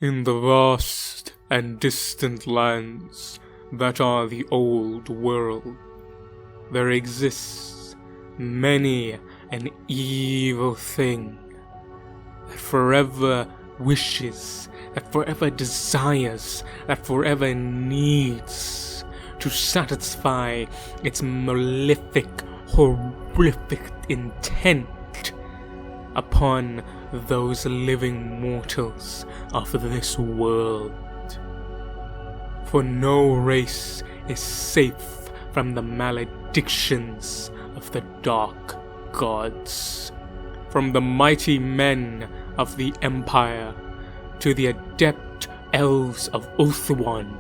In the vast and distant lands that are the old world, there exists many an evil thing that forever wishes, that forever desires, that forever needs to satisfy its malefic, horrific intent upon those living mortals of this world. For no race is safe from the maledictions of the dark gods. From the mighty men of the Empire to the adept elves of Ulthuan,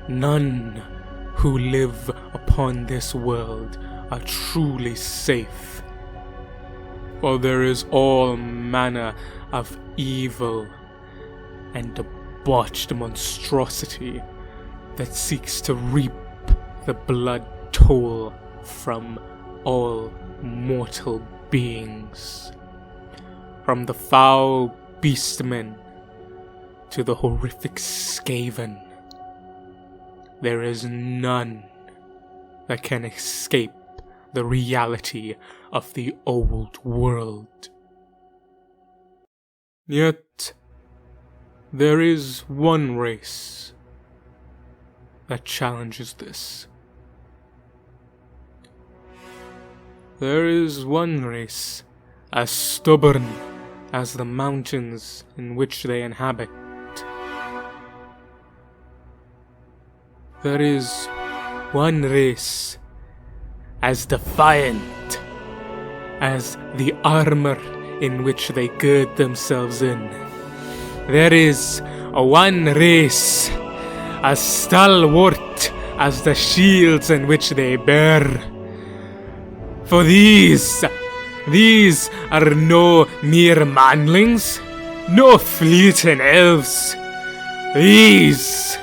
none who live upon this world are truly safe. For there is all manner of evil and debauched monstrosity that seeks to reap the blood toll from all mortal beings. From the foul beastmen to the horrific Skaven, there is none that can escape the reality of the old world. Yet, there is one race that challenges this. There is one race as stubborn as the mountains in which they inhabit. There is one race as defiant as the armor in which they gird themselves in. There is one race as stalwart as the shields in which they bear. For these are no mere manlings, no fleeting elves. These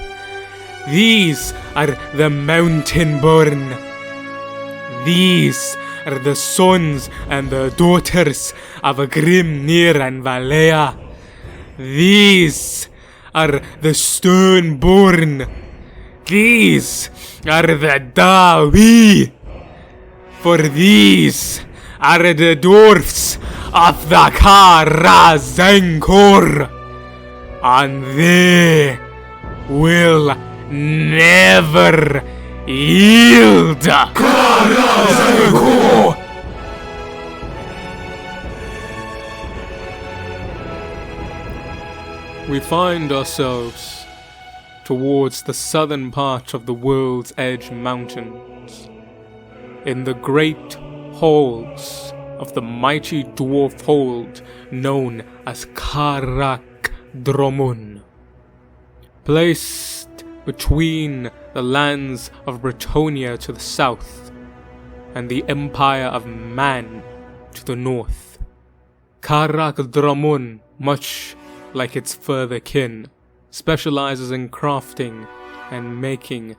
are the mountain-born. These are the sons and the daughters of Grimnir and Valea. These are the stone-born. These are the Dawi. For these are the dwarfs of the Karaz Ankor, and they will never yield. Karaz Ankor! We find ourselves towards the southern part of the World's Edge Mountains, in the great halls of the mighty dwarf hold known as Karak Dramon, placed between the lands of Bretonia to the south and the Empire of Man to the north. Karak Dramon, much like its further kin, specializes in crafting and making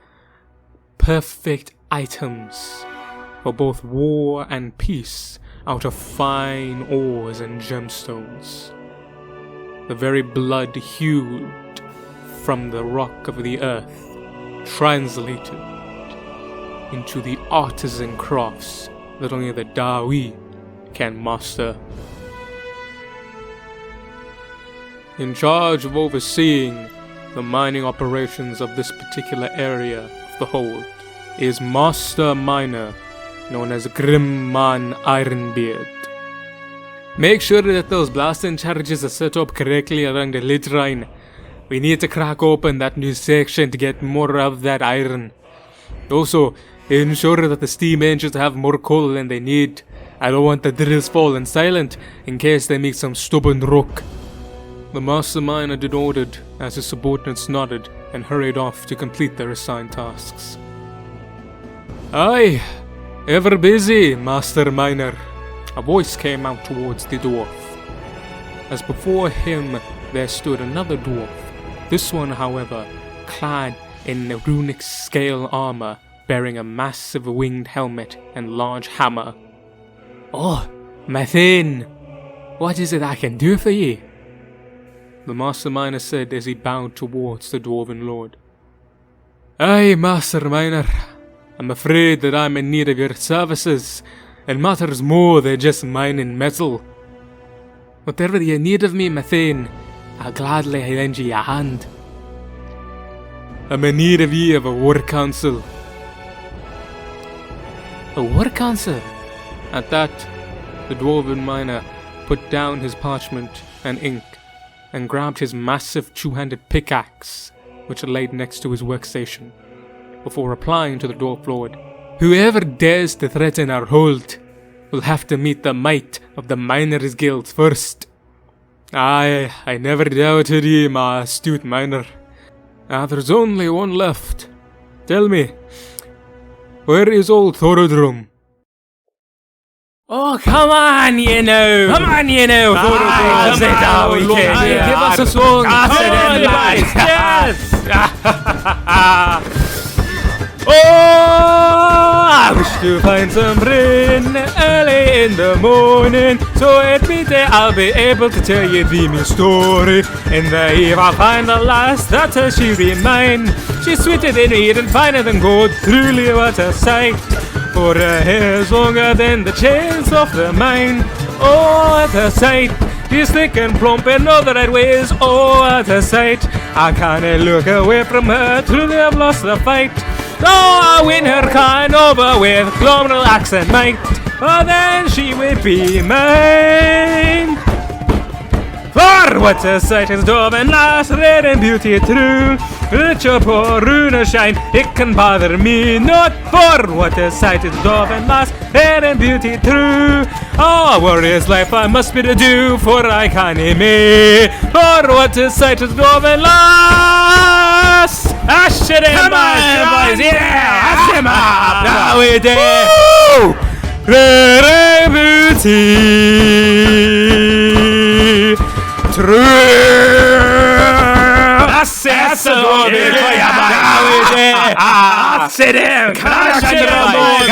perfect items for both war and peace out of fine ores and gemstones. The very blood hued from the rock of the earth, translated into the artisan crafts that only the Dawi can master. In charge of overseeing the mining operations of this particular area of the hold is Master Miner, known as Grimman Ironbeard. Make sure that those blasting charges are set up correctly along the lid line. We need to crack open that new section to get more of that iron. Also, ensure that the steam engines have more coal than they need. I don't want the drills falling silent in case they make some stubborn rock. The Master Miner did ordered as his subordinates nodded and hurried off to complete their assigned tasks. Aye, ever busy, Master Miner. A voice came out towards the dwarf. As before him there stood another dwarf, this one, however, clad in runic scale armor, bearing a massive winged helmet and large hammer. Oh, my Thane, what is it I can do for ye? the Master Miner said as he bowed towards the Dwarven Lord. Aye, Master Miner, I'm afraid that I'm in need of your services, and matters more than just mining metal. Whatever you need of me, my Thane, I'll gladly lend you a hand. I'm in need of ye of a war council. A war council? At that, the Dwarven Miner put down his parchment and ink and grabbed his massive two-handed pickaxe, which laid next to his workstation, before replying to the Dwarf Lord. Whoever dares to threaten our hold will have to meet the might of the Miners' Guild first. Aye, I never doubted ye, my astute miner. There's only one left. Tell me, where is old Thorodrum? Oh, come on, you know. Thorodrum. Give us a song. Yes. Oh, I wish to find some rain early in the morning, so at midday I'll be able to tell you the story. In the eve I'll find the last, that she be mine. She's sweeter than meat and finer than gold, truly what a sight. For her hair's longer than the chains of the mine. Oh, what a sight. She's thick and plump in all the right ways. Oh, what a sight. I can't look away from her, truly I've lost the fight. Oh, I win her kind over with global axe and might. Oh, then she will be mine. For what a sight is Dwarven lass, rare and beauty true. Rich or poor, ruin or shine, it can bother me not. For what a sight is Dwarven lass, rare and beauty true. Oh, a warrior's life I must be to do, for I can't me. For what a sight is Dwarven lass. Ash it in, boys, yeah, ash him up. Now we dare. Rare and beauty true. That's the Dwarven Thane. Sit down. Karak Dramon.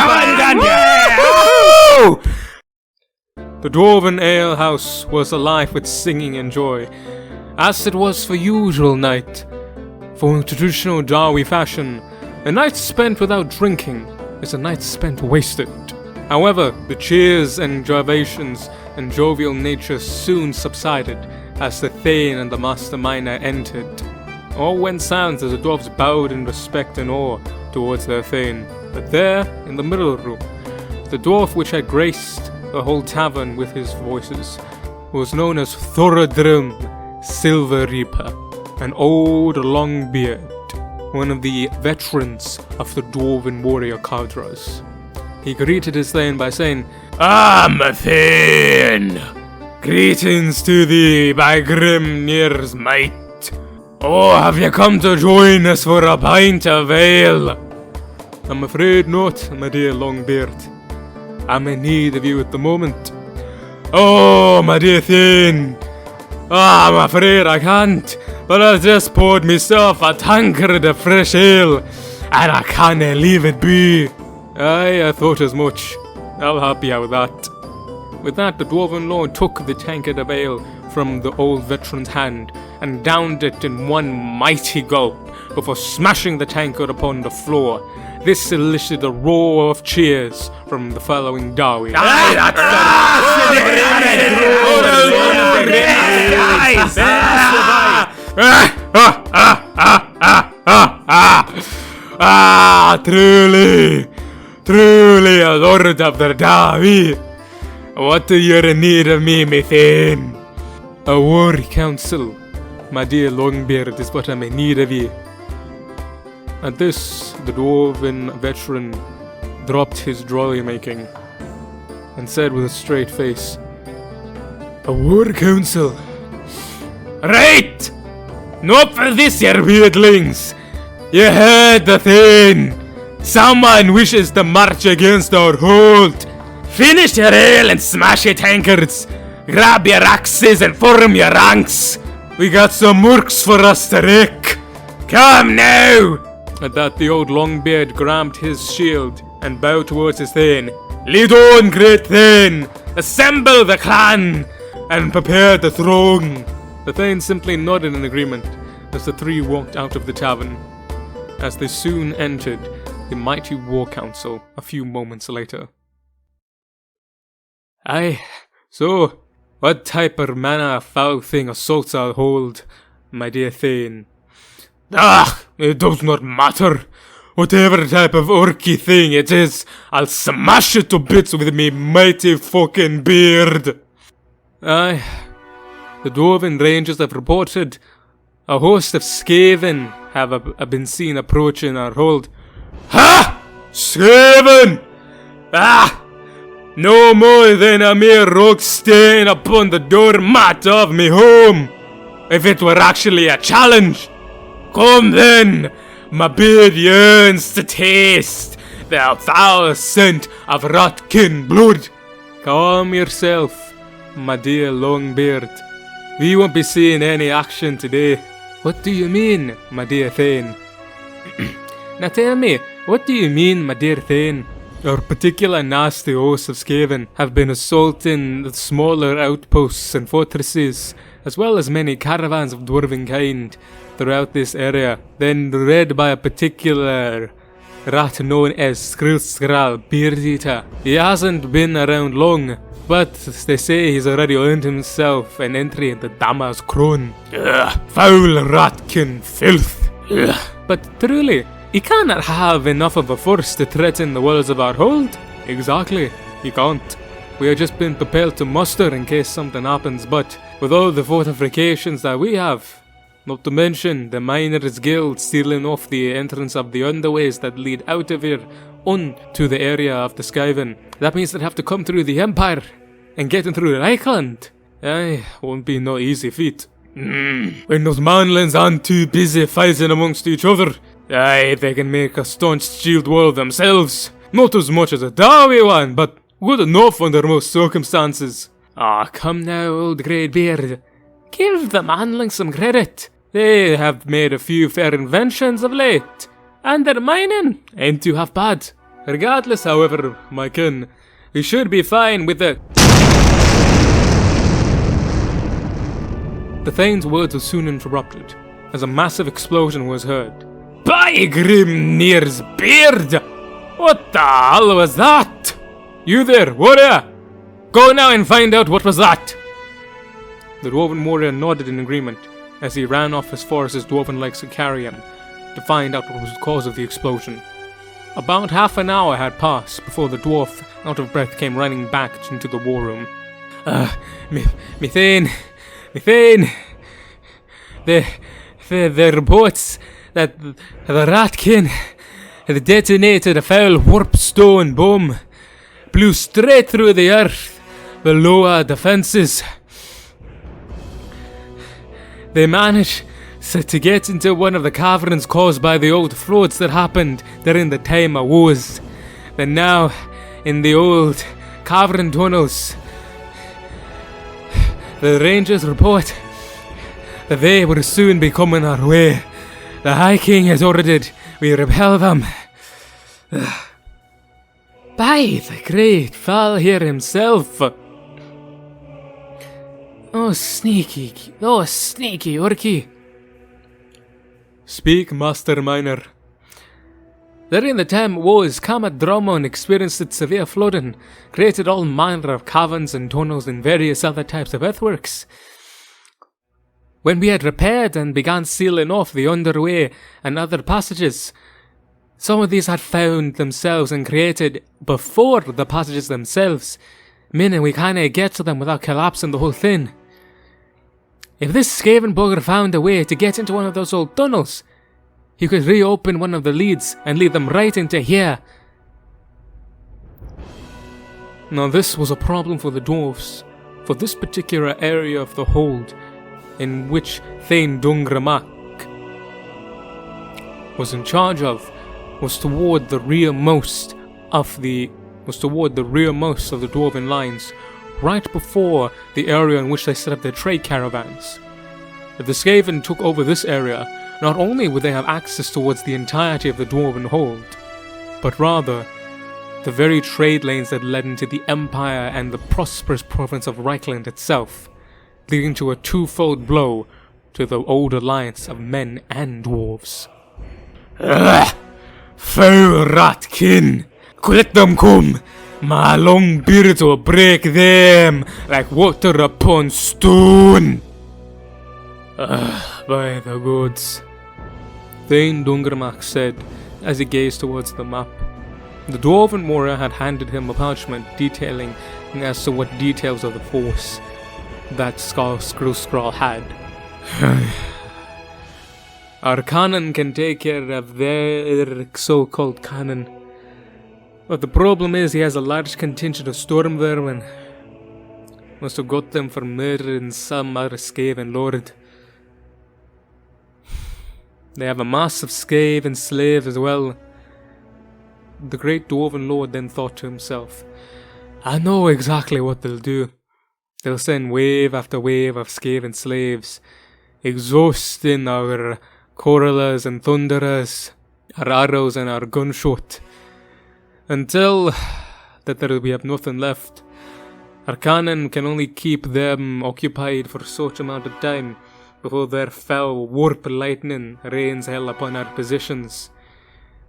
The Dwarven Ale House was alive with singing and joy, as it was for usual night. For in traditional Dawi fashion, a night spent without drinking is a night spent wasted. However, the cheers and gyrations and jovial nature soon subsided as the Thane and the Master Miner entered. All went silent as the dwarves bowed in respect and awe towards their Thane. But there, in the middle room, the dwarf which had graced the whole tavern with his voices was known as Thorodrum, Silver Reaper, an old long beard, one of the veterans of the Dwarven warrior cadres. He greeted his Thane by saying, my Thane! Greetings to thee, by Grimnir's might. Oh, have you come to join us for a pint of ale? I'm afraid not, my dear Longbeard. I'm in need of you at the moment. Oh, my dear Thane. I'm afraid I can't, but I just poured myself a tankard of fresh ale, and I can't leave it be. Aye, I thought as much. I'll help you out with that. With that, the Dwarven Lord took the tankard of ale from the old veteran's hand and downed it in one mighty gulp before smashing the tankard upon the floor. This elicited a roar of cheers from the following Dawi. Truly a lord of the Dawi. What are you in need of me, my Thane? A war council, my dear Longbeard, is what I'm in need of ye. At this, the dwarven veteran dropped his jolly making and said with a straight face, A war council? Right! Not for this, ye weirdlings! You heard the Thane! Someone wishes to march against our hold! Finish your ale and smash your tankards! Grab your axes and form your ranks! We got some works for us to wreck! Come now! At that, the old Longbeard grabbed his shield and bowed towards his Thane. Lead on, great Thane! Assemble the clan and prepare the throne! The Thane simply nodded in agreement as the three walked out of the tavern, as they soon entered the mighty war council a few moments later. Aye, so, what type of manner of foul thing assaults our hold, my dear Thane? Ah, it does not matter. Whatever type of orky thing it is, I'll smash it to bits with me mighty fucking beard. Aye, the Dwarven Rangers have reported a host of Skaven have been seen approaching our hold. Ha! Skaven! Ah! No more than a mere rock stain upon the doormat of me home. If it were actually a challenge. Come then, my beard yearns to taste the foul scent of rotkin blood. Calm yourself, my dear Longbeard. We won't be seeing any action today. What do you mean, my dear Thane? Now tell me, what do you mean, my dear Thane? Our particular nasty hosts of Skaven have been assaulting the smaller outposts and fortresses, as well as many caravans of dwarven kind throughout this area, then led by a particular rat known as Skrilskral Beard-Eater. He hasn't been around long, but they say he's already earned himself an entry into Dama's Krone. Foul ratkin filth. But truly, he cannot have enough of a force to threaten the walls of our hold. Exactly, he can't. We have just been prepared to muster in case something happens, but with all the fortifications that we have, not to mention the miners' guild sealing off the entrance of the underways that lead out of here onto the area of the Skaven, that means they'd have to come through the Empire and get in through Reichland. Aye, won't be no easy feat. When those manlings aren't too busy fighting amongst each other, aye, they can make a staunch shield wall themselves. Not as much as a Dawi one, but good enough under most circumstances. Ah, come now, old greybeard. Give the manlings some credit. They have made a few fair inventions of late, and their mining ain't too half bad. Regardless, however, my kin, we should be fine with the... The Thane's words were soon interrupted, as a massive explosion was heard. By Grimnir's beard! What the hell was that? You there, warrior! Go now and find out what was that! The Dwarven warrior nodded in agreement, as he ran off as far as his dwarven legs could carry him, to find out what was the cause of the explosion. About half an hour had passed before the dwarf, out of breath, came running back into the war room. Me Thane! The reports that the ratkin had detonated a foul warpstone bomb, blew straight through the earth below our defences. They managed to get into one of the caverns caused by the old floods that happened during the time of woes. They're now in the old cavern tunnels. The Rangers report that they will soon be coming our way. The High King has ordered we repel them. By the great Valhir himself. Oh, sneaky orky. Speak, Master Miner. During the time of wars, Karak Dramon experienced severe flooding, created all manner of caverns and tunnels and various other types of earthworks. When we had repaired and began sealing off the underway and other passages, some of these had found themselves and created before the passages themselves, meaning we kinda get to them without collapsing the whole thing. If this Skaven bugger found a way to get into one of those old tunnels, he could reopen one of the leads and lead them right into here. Now this was a problem for the dwarves, for this particular area of the hold, in which Thane Dungramak was in charge of, was toward the rearmost of the dwarven lines, right before the area in which they set up their trade caravans. If the Skaven took over this area, not only would they have access towards the entirety of the dwarven hold, but rather the very trade lanes that led into the Empire and the prosperous province of Reichland itself. leading to a twofold blow to the old alliance of men and dwarves. Foul ratkin! Let them come! My long beards will break them like water upon stone! By the gods, Thane Dungermark said as he gazed towards the map. The Dwarven warrior had handed him a parchment detailing as to what details of the force that Scroll had. Our cannon can take care of their so-called cannon. But the problem is he has a large contingent of storm vermin. Must have got them for murdering some other Skaven lord. They have a mass of Skaven slaves as well. The great Dwarven lord then thought to himself, I know exactly what they'll do. They'll send wave after wave of Skaven slaves, exhausting our Corallers and Thunderers, our arrows and our gunshot, until that there will be nothing left. Our cannon can only keep them occupied for such amount of time before their foul warp lightning rains hell upon our positions.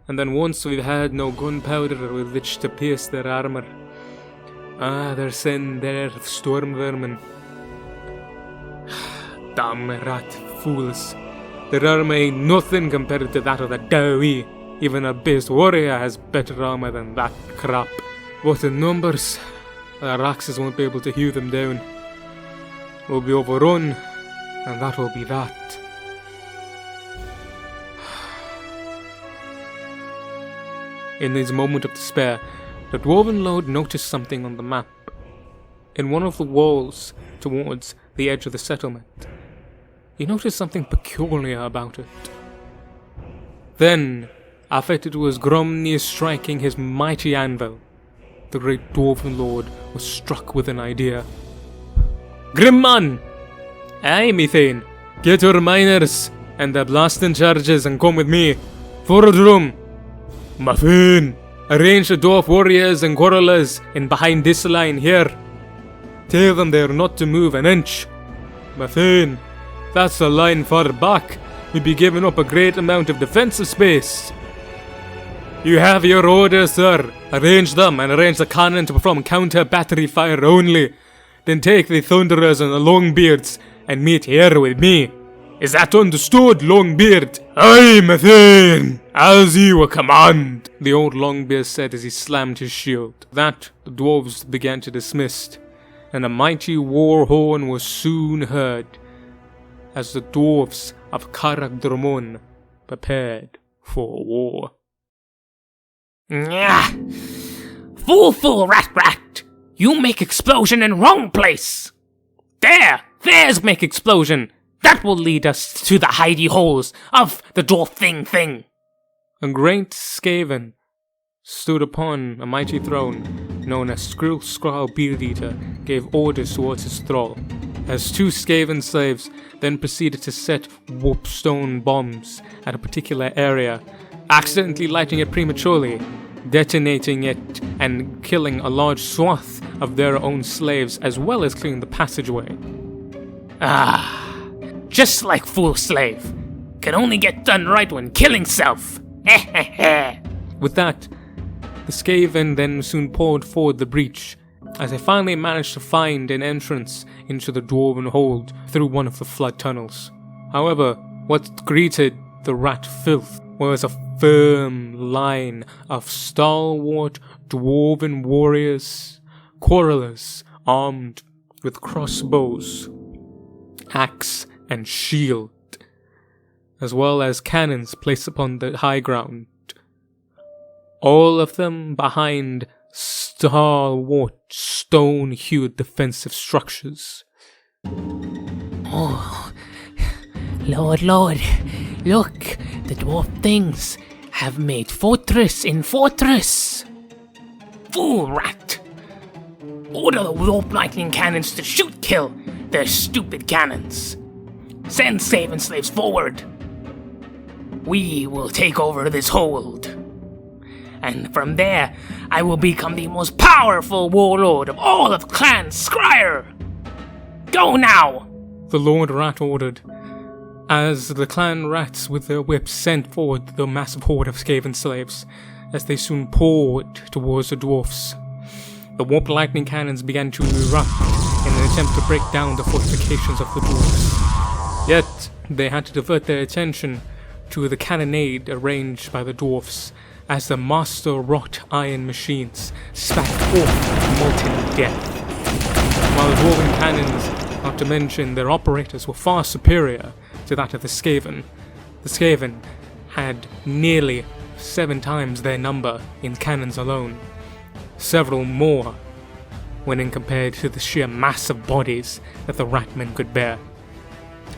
And then once we've had no gunpowder with which to pierce their armor, they'll send their storm vermin. Damn rat fools. Their armor ain't nothing compared to that of the Dowie. Even a base warrior has better armor than that crap. But in numbers, our axes won't be able to hew them down. We'll be overrun, and that will be that. In his moment of despair, the Dwarven Lord noticed something on the map. In one of the walls towards the edge of the settlement, he noticed something peculiar about it. Then, after it was Gromnir striking his mighty anvil, the great Dwarven Lord was struck with an idea. Grimman! Aye, Thane. Get your miners and their blasting charges and come with me. Forward room. Muffin! Arrange the dwarf warriors and quarrelers in behind this line here. Tell them they are not to move an inch. Muffin! That's the line far back. We'd be giving up a great amount of defensive space. You have your orders, sir. Arrange them and arrange the cannon to perform counter battery fire only. Then take the Thunderers and the Longbeards and meet here with me. Is that understood, Longbeard? Aye, Muffin! As you command, the old Longbeard said as he slammed his shield. That the dwarves began to dismiss, and a mighty war horn was soon heard as the dwarves of Karak Dramon prepared for war. Nyah! Fool, rat! You make explosion in wrong place! There's make explosion! That will lead us to the hidey holes of the dwarf thing. A great Skaven stood upon a mighty throne known as Skrull Beard-Eater gave orders towards his thrall, as two Skaven slaves then proceeded to set warpstone bombs at a particular area, accidentally lighting it prematurely, detonating it and killing a large swath of their own slaves as well as clearing the passageway. Just like fool slave. Can only get done right when killing self. With that, the Skaven then soon poured forward the breach, as they finally managed to find an entrance into the Dwarven hold through one of the flood tunnels. However, what greeted the rat filth was a firm line of stalwart Dwarven warriors, quarrelers armed with crossbows, axe and shield, as well as cannons placed upon the high ground, all of them behind stalwart stone-hewed defensive structures. Oh, Lord, look, the dwarf things have made fortress in fortress. Fool rat! Order the warp lightning cannons to kill their stupid cannons. Send Skaven slaves forward. We will take over this hold. And from there, I will become the most powerful warlord of all of Clan Scryer. Go now! the Lord Rat ordered, as the clan rats with their whips sent forward the massive horde of Skaven slaves, as they soon poured towards the dwarfs. The warp lightning cannons began to erupt in an attempt to break down the fortifications of the dwarfs. Yet, they had to divert their attention to the cannonade arranged by the dwarfs, as the master wrought iron machines spat forth molten death. While the Dwarven cannons, not to mention their operators, were far superior to that of the Skaven had nearly 7 times their number in cannons alone, several more when compared to the sheer mass of bodies that the Ratmen could bear.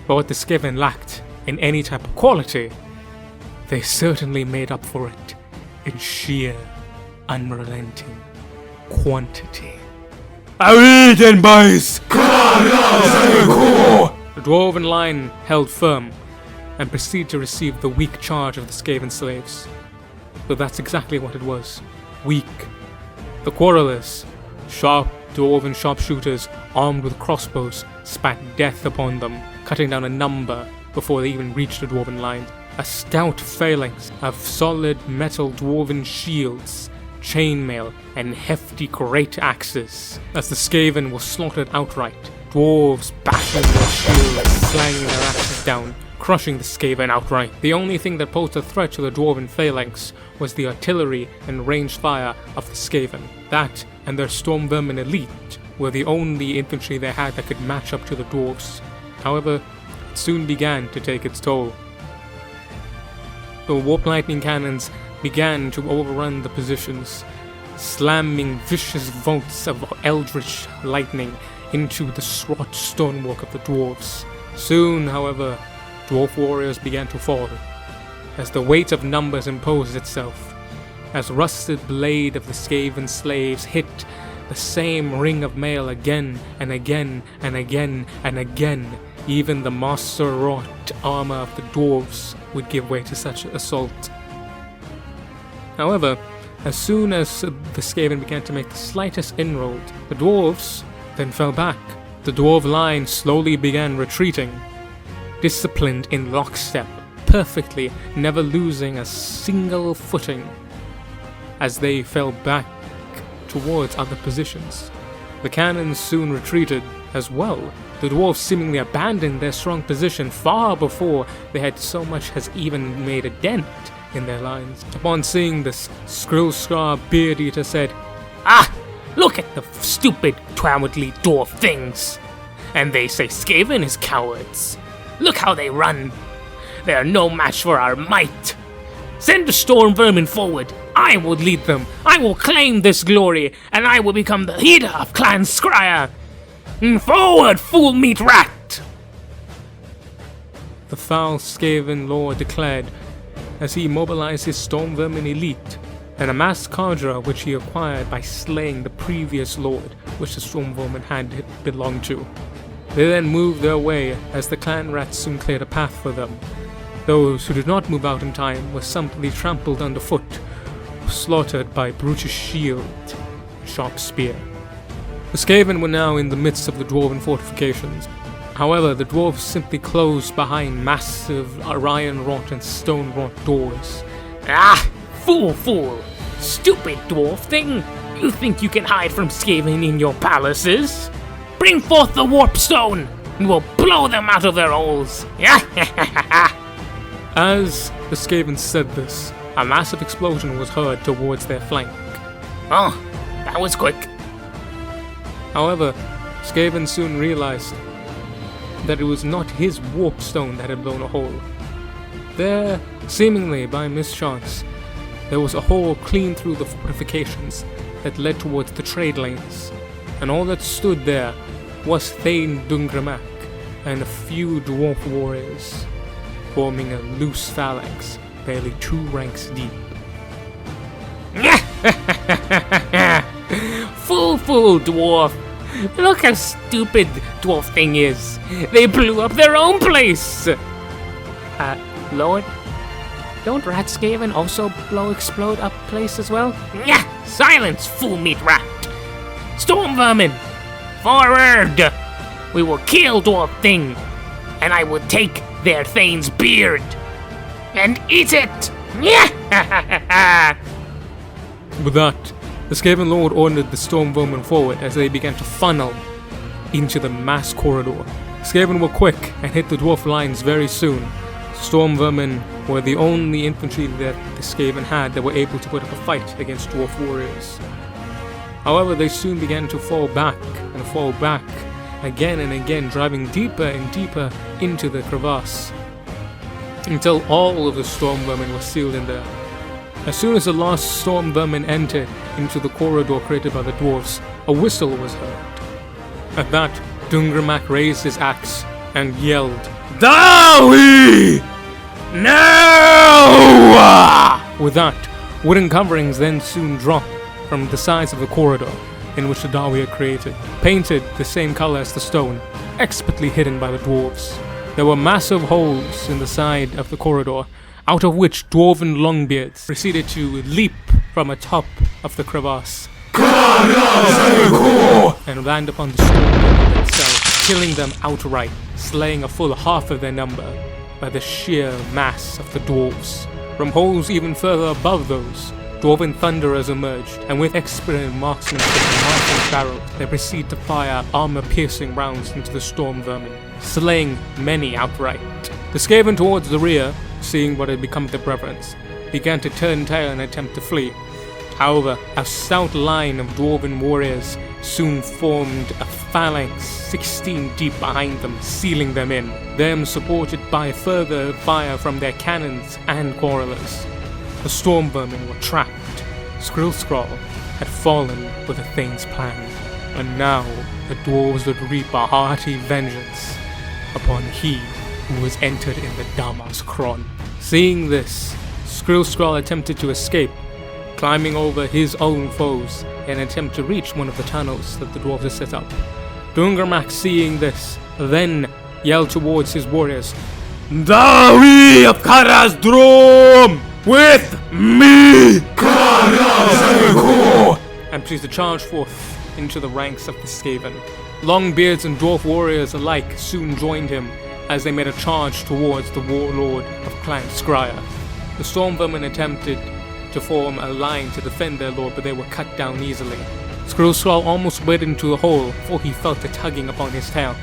But what the Skaven lacked in any type of quality, they certainly made up for it in sheer, unrelenting quantity. Awaited boys! Karaz Ankor! The Dwarven line held firm and proceeded to receive the weak charge of the Skaven slaves. But that's exactly what it was. Weak. The quarrelers, sharp Dwarven sharpshooters armed with crossbows, spat death upon them, cutting down a number before they even reached the Dwarven line. A stout phalanx of solid metal Dwarven shields, chainmail, and hefty great axes. As the Skaven were slaughtered outright, dwarves bashing their shields, slanging their axes down, crushing the Skaven outright. The only thing that posed a threat to the Dwarven phalanx was the artillery and ranged fire of the Skaven. That and their Storm Vermin elite were the only infantry they had that could match up to the dwarves. However, it soon began to take its toll. The warp lightning cannons began to overrun the positions, slamming vicious bolts of eldritch lightning into the wrought stonework of the dwarves. Soon, however, dwarf warriors began to fall, as the weight of numbers imposed itself, as rusted blade of the Skaven slaves hit the same ring of mail again and again and again and again. Even the master-wrought armor of the dwarves would give way to such assault. However, as soon as the Skaven began to make the slightest inroad, the dwarves then fell back. The dwarf line slowly began retreating, disciplined in lockstep, perfectly, never losing a single footing, as they fell back towards other positions. The cannons soon retreated as well. The dwarves seemingly abandoned their strong position far before they had so much as even made a dent in their lines. Upon seeing this, Skrill-Scar Beard Eater said, "Ah! Look at the stupid, cowardly dwarf things! And they say Skaven is cowards. Look how they run! They are no match for our might! Send the Storm Vermin forward! I will lead them! I will claim this glory, and I will become the leader of Clan Skryre! Forward, fool meat rat!" the foul Skaven lord declared, as he mobilized his Storm Vermin elite, an amassed cadre which he acquired by slaying the previous lord which the Storm Vermin had belonged to. They then moved their way, as the clan rats soon cleared a path for them. Those who did not move out in time were simply trampled underfoot, slaughtered by brutish shield and sharp spear. The Skaven were now in the midst of the Dwarven fortifications. However, the dwarves simply closed behind massive iron-wrought and stone-wrought doors. "Ah! Fool! Stupid dwarf thing! You think you can hide from Skaven in your palaces? Bring forth the warp stone, and we'll blow them out of their holes!" As the Skaven said this, a massive explosion was heard towards their flank. "Oh, that was quick." However, Skaven soon realized that it was not his warp stone that had blown a hole. There, seemingly by mischance, there was a hole clean through the fortifications that led towards the trade lanes, and all that stood there was Thane Dungramak and a few dwarf warriors, forming a loose phalanx barely 2 ranks deep. Fool, dwarf! Look how stupid dwarf thing is! They blew up their own place! Lord? Don't rat Skaven also explode up place as well? Silence, fool meat rat! Storm Vermin! Forward! we will kill Dwarf Thing, and I will take their Thane's beard and eat it. With that, the Skaven Lord ordered the Storm Vermin forward as they began to funnel into the mass corridor. Skaven were quick and hit the dwarf lines very soon. Storm Vermin were the only infantry that the Skaven had that were able to put up a fight against dwarf warriors. However, they soon began to fall back again and again, driving deeper and deeper into the crevasse, until all of the Storm Vermin were sealed in there. As soon as the last Storm Vermin entered into the corridor created by the dwarves, a whistle was heard. At that, Dungramak raised his axe and yelled, "Dawi! No!" With that, wooden coverings then soon dropped from the sides of the corridor in which the Dawi had created, painted the same color as the stone, expertly hidden by the dwarves. There were massive holes in the side of the corridor, out of which dwarven longbeards proceeded to leap from atop of the crevasse Karaz Ankor! and land upon the Storm Vermin themselves, killing them outright, slaying a full half of their number by the sheer mass of the dwarves. From holes even further above those, Dwarven Thunderers emerged, and with expert marksmanship and marksman's barrels, they proceed to fire armor-piercing rounds into the Storm Vermin, slaying many outright. The Skaven towards the rear, seeing what had become of their brethren, began to turn tail and attempt to flee. However, a stout line of Dwarven warriors soon formed a phalanx 16 deep behind them, sealing them in, them supported by further fire from their cannons and quarrelers. The Storm Vermin were trapped. Skrill had fallen with the Thane's plan, and now the dwarves would reap a hearty vengeance upon he who was entered in the Damas Kron. Seeing this, Skrill attempted to escape, climbing over his own foes in an attempt to reach one of the tunnels that the dwarves had set up. Dungramak, seeing this, then yelled towards his warriors, "Dawi of Karak Dramon! With me!" Karaz Ankor! And proceeded to charge forth into the ranks of the Skaven. Longbeards and dwarf warriors alike soon joined him as they made a charge towards the warlord of Clan Skryre. The Storm Vermin attempted to form a line to defend their lord, but they were cut down easily. Skrill almost waded into the hole, for he felt a tugging upon his tail,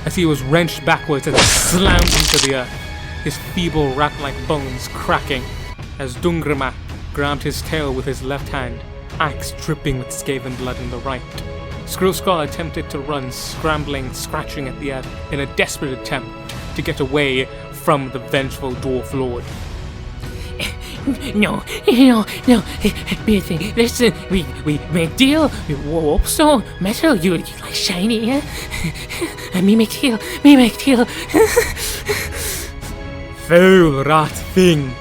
as he was wrenched backwards and slammed into the earth, his feeble rat-like bones cracking, as Dungramak grabbed his tail with his left hand, axe dripping with Skaven blood in the right. Skrill attempted to run, scrambling, scratching at the earth in a desperate attempt to get away from the vengeful dwarf lord. No. Beardthing, listen, we make deal. Also, metal, you like shiny, yeah? Me make deal. Foul rat thing,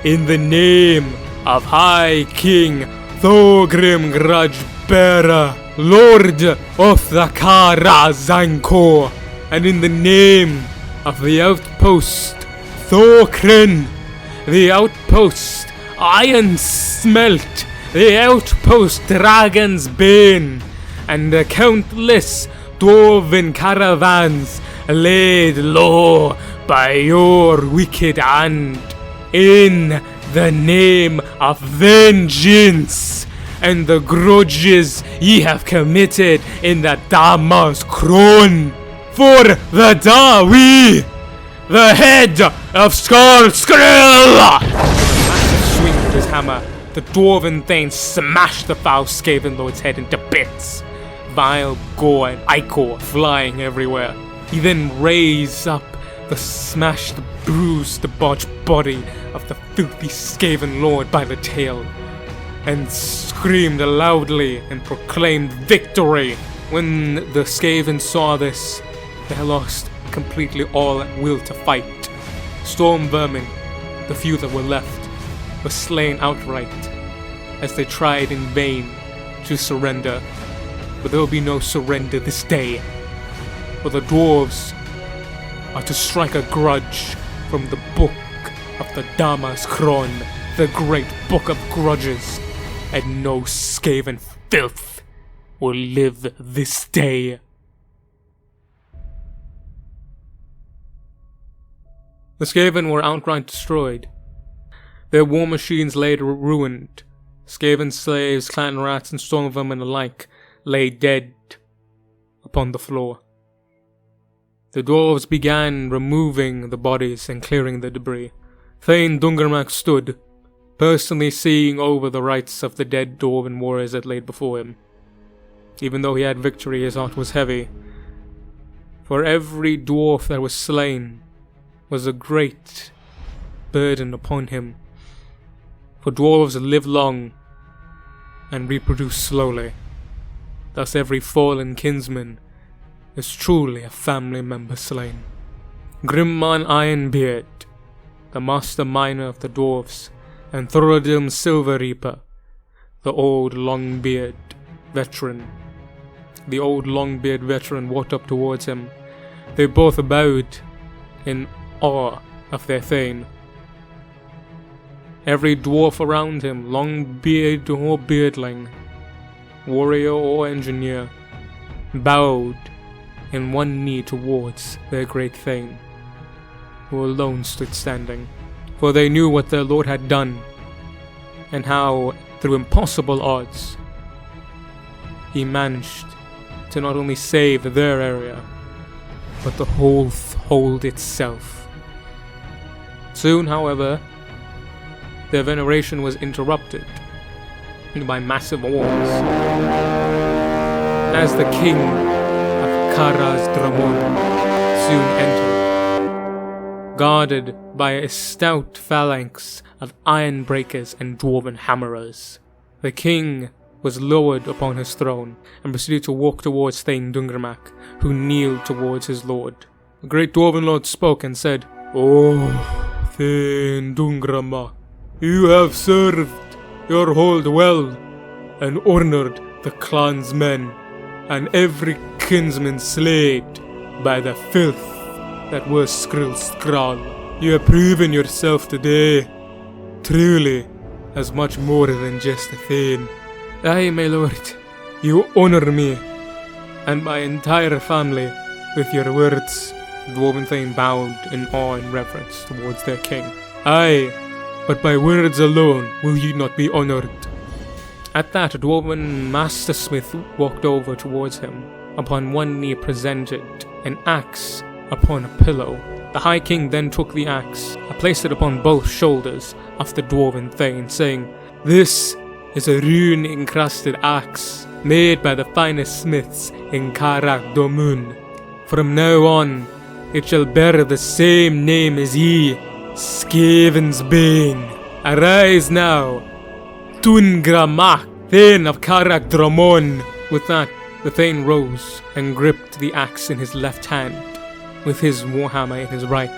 in the name of High King Thorgrim Grudgebearer, Lord of the Karaz Ankor, and in the name of the outpost Thorkren, the outpost Iron Smelt, the outpost Dragon's Bane, and the countless Dwarven caravans laid low by your wicked hand, in the name of vengeance and the grudges ye have committed in the Damas Kron, for the Dawi, the head of Skrill! With a massive swing of his hammer, the Dwarven Thane smashed the foul Skaven Lord's head into bits, vile gore and ichor flying everywhere. He then raised up the smashed, bruised, debauched body of the filthy Skaven Lord by the tail, and screamed loudly and proclaimed victory. When the Skaven saw this, they lost completely all will to fight. Storm Vermin, the few that were left, were slain outright as they tried in vain to surrender. But there will be no surrender this day, for the dwarves are to strike a grudge from the book of the Damas Kron, the great book of grudges, and no Skaven filth will live this day. The Skaven were outright destroyed. Their war machines lay ruined. Skaven slaves, clan rats, and stormvermin alike lay dead upon the floor. The dwarves began removing the bodies and clearing the debris. Thane Dungermak stood, personally seeing over the rights of the dead dwarven warriors that laid before him. Even though he had victory, his heart was heavy. For every dwarf that was slain was a great burden upon him. For dwarves live long and reproduce slowly. Thus every fallen kinsman is truly a family member slain. Grimman Ironbeard, the master miner of the dwarves, and Thorodilm Silver Reaper, the old Longbeard veteran. The old Longbeard veteran walked up towards him. They both bowed in awe of their Thane. Every dwarf around him, Longbeard or Beardling, warrior or engineer, bowed in one knee towards their great Thane, who alone stood standing. For they knew what their lord had done, and how, through impossible odds, he managed to not only save their area, but the whole hold itself. Soon, however, their veneration was interrupted by massive wars, as the king of Karaz Dramon soon entered, guarded by a stout phalanx of iron breakers and dwarven hammerers. The king was lowered upon his throne and proceeded to walk towards Thane Dungermak, who kneeled towards his lord. The great dwarven lord spoke and said, "Oh, Thane Dungermak, you have served your hold well, and honoured the clan's men, and every kinsman slayed by the filth that was Skrull. You have proven yourself today, truly, as much more than just a Thane. Aye, my lord, you honour me, and my entire family, with your words." Dwarven Thane bowed in awe and reverence towards their king. "Aye, but by words alone will you not be honoured." At that, a dwarven mastersmith walked over towards him. Upon one knee presented an axe upon a pillow. The High King then took the axe and placed it upon both shoulders of the dwarven Thane, saying, "This is a rune-encrusted axe made by the finest smiths in Karak Dramon. From now on, it shall bear the same name as ye, SKAVENSBANE. Arise now, Dungermak, Thane of Karak Dramon." With that, the Thane rose and gripped the axe in his left hand, with his warhammer in his right.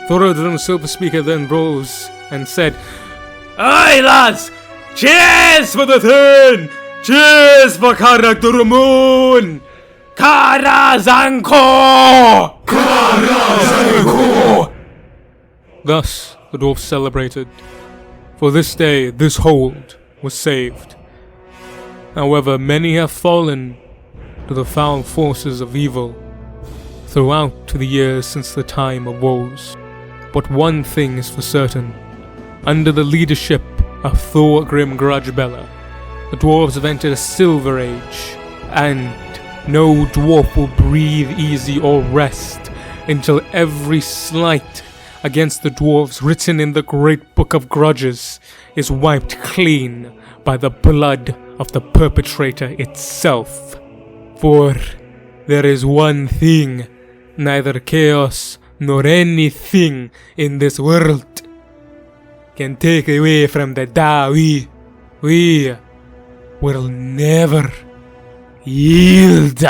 Thorodilm Silverspeaker then rose and said, "Aye, lads! Cheers for the Thane! Cheers for Karak Dramon! Karaz Ankor! Karaz Ankor!" Thus the dwarfs celebrated, for this day this hold was saved. However, many have fallen to the foul forces of evil throughout the years since the time of woes. But one thing is for certain: under the leadership of Thorgrim Grudgebella, the dwarves have entered a silver age, and no dwarf will breathe easy or rest until every slight against the dwarves written in the great book of grudges is wiped clean by the blood of the perpetrator itself. For there is one thing neither chaos nor anything in this world can take away from the Dawi. We will never yield.